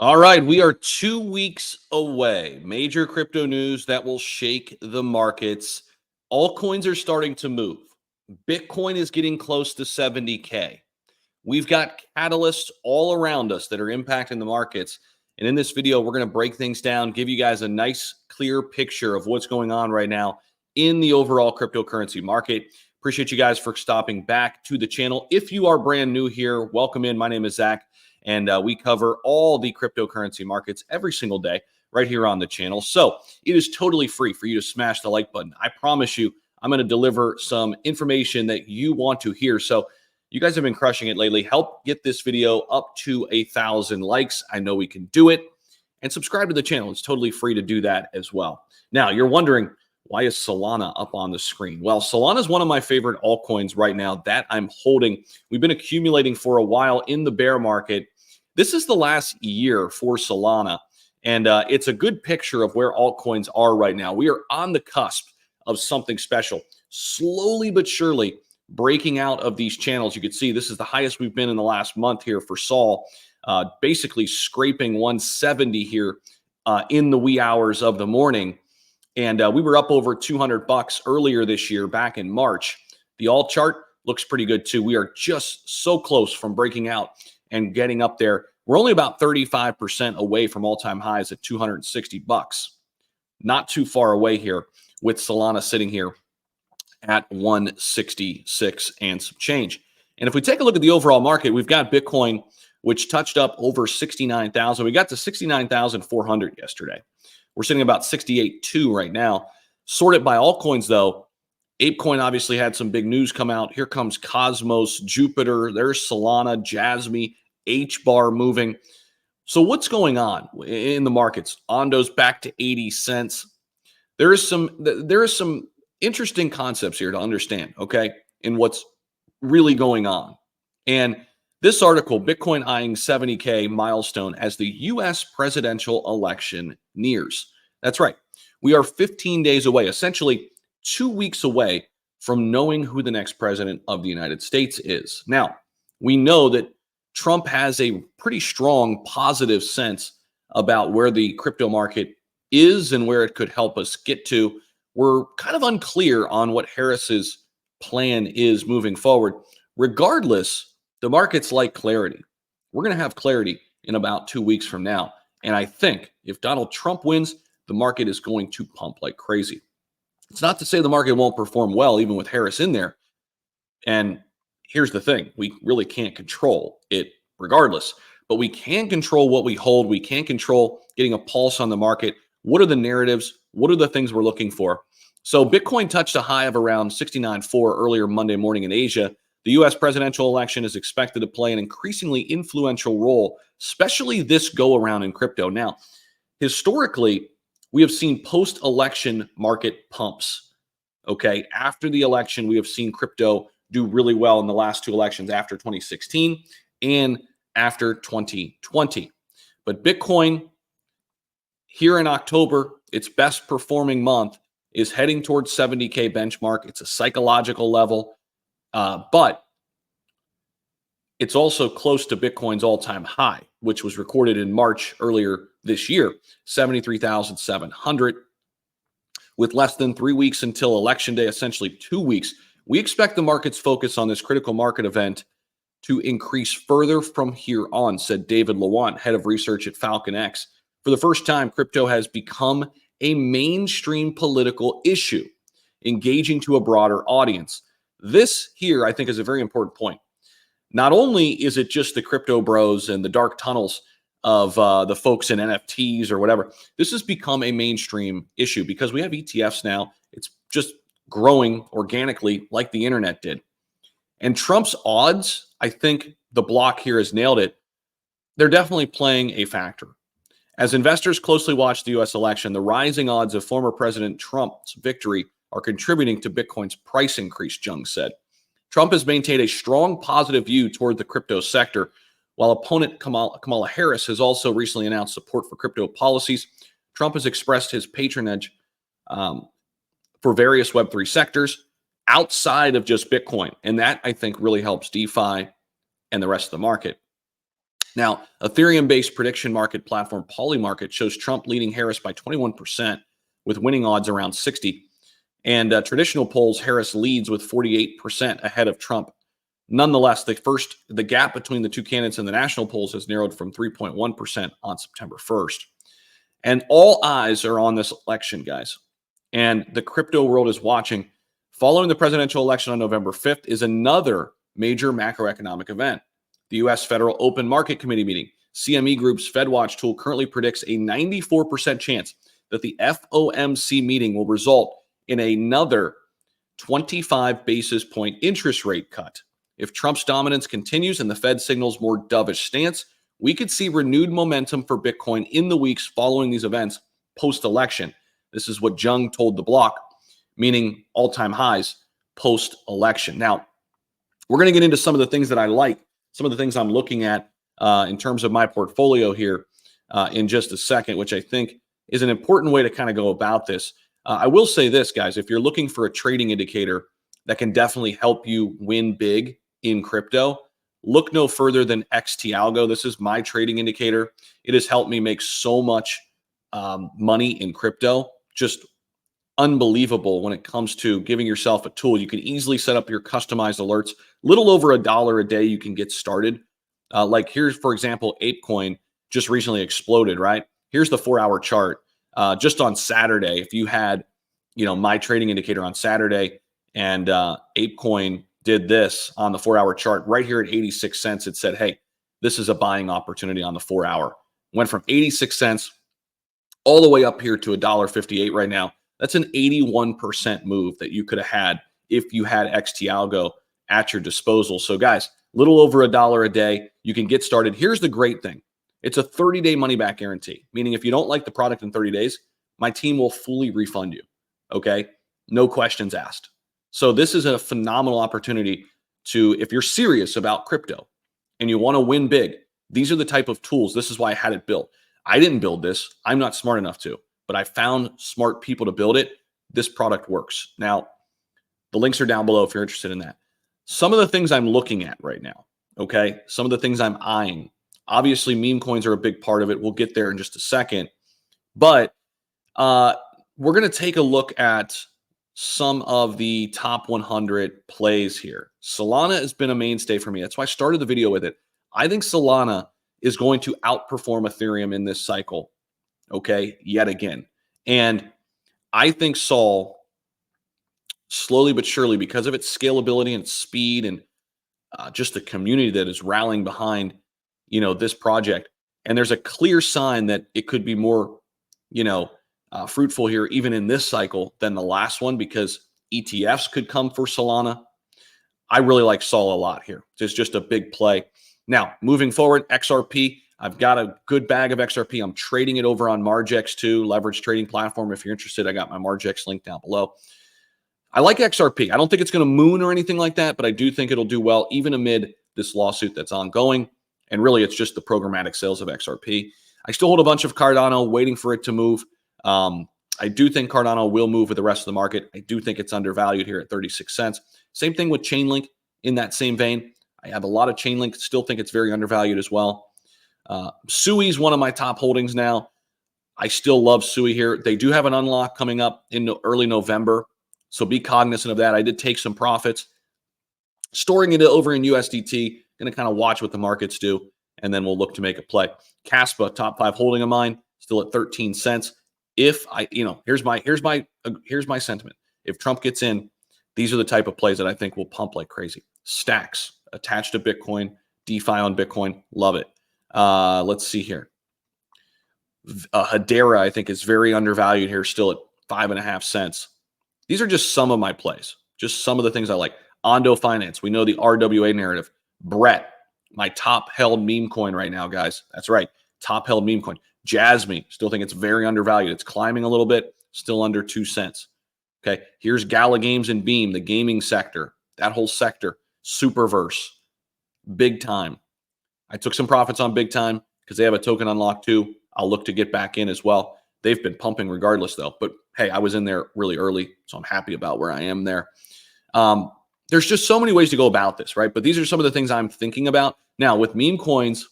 All right, we are 2 weeks away. Major crypto news that will shake the markets. Altcoins are starting to move. Bitcoin is getting close to 70K. We've got catalysts all around us that are impacting the markets. And in this video, we're going to break things down, give you guys a nice, clear picture of what's going on right now in the overall cryptocurrency market. Appreciate you guys for stopping back to the channel. If you are brand new here, welcome in. My name is Zach, and we cover all the cryptocurrency markets every single day right here on the channel. So it is totally free for you to smash the like button. I promise you, I'm going to deliver some information that you want to hear. So you guys have been crushing it lately. Help get this video up to 1,000 likes. I know we can do it. And subscribe to the channel. It's totally free to do that as well. Now, you're wondering, why is Solana up on the screen? Well, Solana is one of my favorite altcoins right now that I'm holding. We've been accumulating for a while in the bear market. This is the last year for Solana, and it's a good picture of where altcoins are right now. We are on the cusp of something special, slowly but surely breaking out of these channels. You can see this is the highest we've been in the last month here for Sol, basically scraping 170 here in the wee hours of the morning. And we were up over $200 earlier this year, back in March. The alt chart looks pretty good too. We are just so close from breaking out and getting up there. We're only about 35% away from all-time highs at $260. Not too far away here with Solana sitting here at 166 and some change. And if we take a look at the overall market, we've got Bitcoin, which touched up over 69,000. We got to 69,400 yesterday. We're sitting about 68.2 right now. Sorted by altcoins, though, ApeCoin obviously had some big news come out. Here comes Cosmos, Jupiter, there's Solana, Jasmy, HBAR moving. So what's going on in the markets? Ondo's back to 80 cents. There is some interesting concepts here to understand, okay, in what's really going on. And this article, Bitcoin eyeing 70K milestone as the U.S. presidential election nears. That's right. We are 15 days away, essentially 2 weeks away from knowing who the next president of the United States is. Now, we know that Trump has a pretty strong positive sense about where the crypto market is and where it could help us get to. We're kind of unclear on what Harris's plan is moving forward. Regardless, the market's like clarity. We're going to have clarity in about 2 weeks from now. And I think if Donald Trump wins, the market is going to pump like crazy. It's not to say the market won't perform well, even with Harris in there. And here's the thing. We really can't control it regardless. But we can control what we hold. We can control getting a pulse on the market. What are the narratives? What are the things we're looking for? So Bitcoin touched a high of around 69.4 earlier Monday morning in Asia. The U.S. presidential election is expected to play an increasingly influential role, especially this go-around in crypto. Now, historically, we have seen post-election market pumps, okay? After the election, we have seen crypto do really well in the last two elections, after 2016 and after 2020. But Bitcoin, here in October, its best performing month, is heading towards 70K benchmark. It's a psychological level. But it's also close to Bitcoin's all-time high, which was recorded in March earlier this year, 73,700. With less than 3 weeks until election day, essentially 2 weeks, we expect the market's focus on this critical market event to increase further from here on, said David Lawant, head of research at Falcon X. For the first time, crypto has become a mainstream political issue, engaging to a broader audience. This here, I think, is a very important point. Not only is it just the crypto bros and the dark tunnels of the folks in NFTs or whatever, this has become a mainstream issue because we have ETFs now. It's just growing organically like the internet did. And Trump's odds, I think the block here has nailed it. They're definitely playing a factor. As investors closely watch the U.S. election, the rising odds of former President Trump's victory are contributing to Bitcoin's price increase, Jung said. Trump has maintained a strong positive view toward the crypto sector, while opponent Kamala Harris has also recently announced support for crypto policies. Trump has expressed his patronage for various Web3 sectors outside of just Bitcoin. And that, I think, really helps DeFi and the rest of the market. Now, Ethereum-based prediction market platform Polymarket shows Trump leading Harris by 21% with winning odds around 60. And traditional polls, Harris leads with 48% ahead of Trump. Nonetheless, the gap between the two candidates in the national polls has narrowed from 3.1% on September 1st. And all eyes are on this election, guys. And the crypto world is watching. Following the presidential election on November 5th is another major macroeconomic event. The U.S. Federal Open Market Committee meeting. CME Group's FedWatch tool currently predicts a 94% chance that the FOMC meeting will result in another 25 basis point interest rate cut. If Trump's dominance continues and the Fed signals more dovish stance, we could see renewed momentum for Bitcoin in the weeks following these events post-election. This is what Jung told the block, meaning all-time highs post-election. Now, we're going to get into some of the things that I like, some of the things I'm looking at in terms of my portfolio here in just a second, which I think is an important way to kind of go about this. I will say this, guys, if you're looking for a trading indicator that can definitely help you win big in crypto, look no further than XT Algo. This is my trading indicator. It has helped me make so much money in crypto. Just unbelievable when it comes to giving yourself a tool. You can easily set up your customized alerts. Little over $1 a day, you can get started. Like here's, for example, ApeCoin just recently exploded, right? Here's the 4-hour chart. Just on Saturday, if you had, my trading indicator on Saturday and ApeCoin did this on the 4-hour chart right here at 86 cents, it said, hey, this is a buying opportunity on the 4-hour. Went from 86 cents all the way up here to $1.58 right now. That's an 81% move that you could have had if you had XT Algo at your disposal. So guys, little over $1 a day, you can get started. Here's the great thing. It's a 30-day money-back guarantee, meaning if you don't like the product in 30 days, my team will fully refund you, okay? No questions asked. So this is a phenomenal opportunity to, if you're serious about crypto and you want to win big, these are the type of tools. This is why I had it built. I didn't build this. I'm not smart enough to, but I found smart people to build it. This product works. Now, the links are down below if you're interested in that. Some of the things I'm looking at right now, okay? Some of the things I'm eyeing. Obviously, meme coins are a big part of it. We'll get there in just a second. But we're going to take a look at some of the top 100 plays here. Solana has been a mainstay for me. That's why I started the video with it. I think Solana is going to outperform Ethereum in this cycle, okay, yet again. And I think Sol, slowly but surely, because of its scalability and speed and just the community that is rallying behind, this project. And there's a clear sign that it could be more, fruitful here, even in this cycle than the last one, because ETFs could come for Solana. I really like Sol a lot here. It's just a big play. Now, moving forward, XRP. I've got a good bag of XRP. I'm trading it over on Margex too, leverage trading platform. If you're interested, I got my Margex link down below. I like XRP. I don't think it's going to moon or anything like that, but I do think it'll do well, even amid this lawsuit that's ongoing. And really, it's just the programmatic sales of XRP. I still hold a bunch of Cardano, waiting for it to move. I do think Cardano will move with the rest of the market. I do think it's undervalued here at 36 cents. Same thing with Chainlink in that same vein. I have a lot of Chainlink, still think it's very undervalued as well. Sui is one of my top holdings now. I still love Sui here. They do have an unlock coming up in early November, so be cognizant of that. I did take some profits, storing it over in USDT. Going to kind of watch what the markets do, and then we'll look to make a play. Caspa, top 5 holding of mine, still at 13 cents. If I, here's my sentiment. If Trump gets in, these are the type of plays that I think will pump like crazy. Stacks attached to Bitcoin, DeFi on Bitcoin, love it. Let's see here. Hedera, I think, is very undervalued here, still at 5.5 cents. These are just some of my plays, just some of the things I like. Ondo Finance, we know the RWA narrative. Brett, my top held meme coin right now, guys. That's right, top held meme coin. Jasmy, still think it's very undervalued. It's climbing a little bit, still under 2 cents. Okay, here's Gala Games and Beam, the gaming sector. That whole sector, Superverse, big time. I took some profits on big time because they have a token unlock too. I'll look to get back in as well. They've been pumping regardless though. But hey, I was in there really early, so I'm happy about where I am there. There's just so many ways to go about this, right? But these are some of the things I'm thinking about. Now, with meme coins,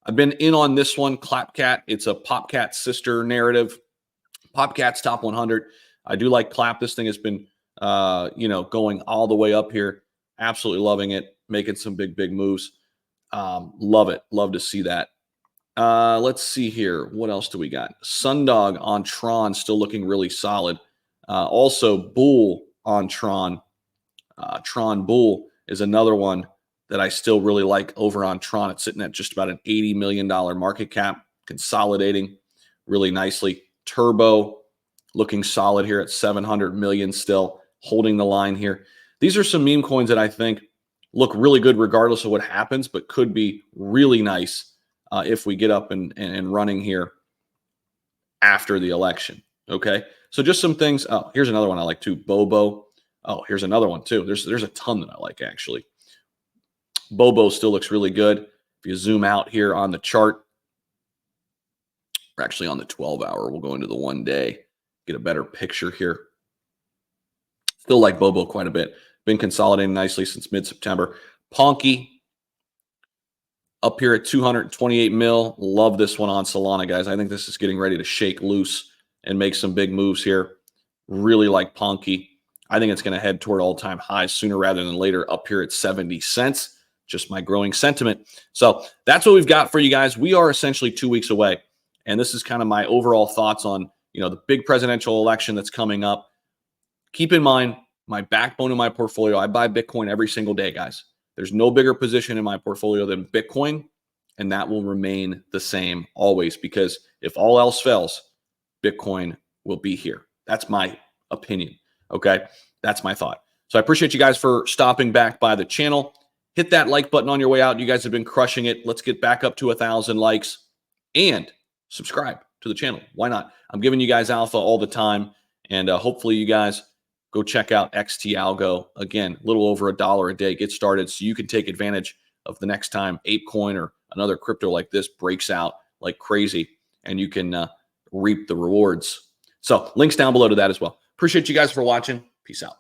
I've been in on this one, Clapcat. It's a PopCat sister narrative. PopCat's top 100. I do like Clap. This thing has been, going all the way up here. Absolutely loving it. Making some big moves. Love it. Love to see that. Let's see here. What else do we got? Sundog on Tron, still looking really solid. Also, Bull on Tron. Tron Bull is another one that I still really like over on Tron. It's sitting at just about an $80 million market cap, consolidating really nicely. Turbo looking solid here at 700 million, still holding the line here. These are some meme coins that I think look really good regardless of what happens, but could be really nice if we get up and running here after the election. Okay, so just some things. Oh, here's another one I like too, Bobo. Oh, here's another one too. There's a ton that I like actually. Bobo still looks really good. If you zoom out here on the chart, or actually on the 12-hour, we'll go into the 1 day, get a better picture here. Still like Bobo quite a bit. Been consolidating nicely since mid-September. Ponky up here at 228 mil. Love this one on Solana, guys. I think this is getting ready to shake loose and make some big moves here. Really like Ponky. I think it's going to head toward all-time highs sooner rather than later, up here at 70 cents. Just my growing sentiment. So that's what we've got for you guys. We are essentially 2 weeks away. And this is kind of my overall thoughts on, the big presidential election that's coming up. Keep in mind, my backbone of my portfolio, I buy Bitcoin every single day, guys. There's no bigger position in my portfolio than Bitcoin, and that will remain the same always, because if all else fails, Bitcoin will be here. That's my opinion, okay? That's my thought. So I appreciate you guys for stopping back by the channel. Hit that like button on your way out. You guys have been crushing it. Let's get back up to 1,000 likes and subscribe to the channel. Why not? I'm giving you guys alpha all the time, and hopefully you guys go check out XT Algo. Again, a little over $1 a day. Get started so you can take advantage of the next time ApeCoin or another crypto like this breaks out like crazy, and you can reap the rewards. So links down below to that as well. Appreciate you guys for watching. Peace out.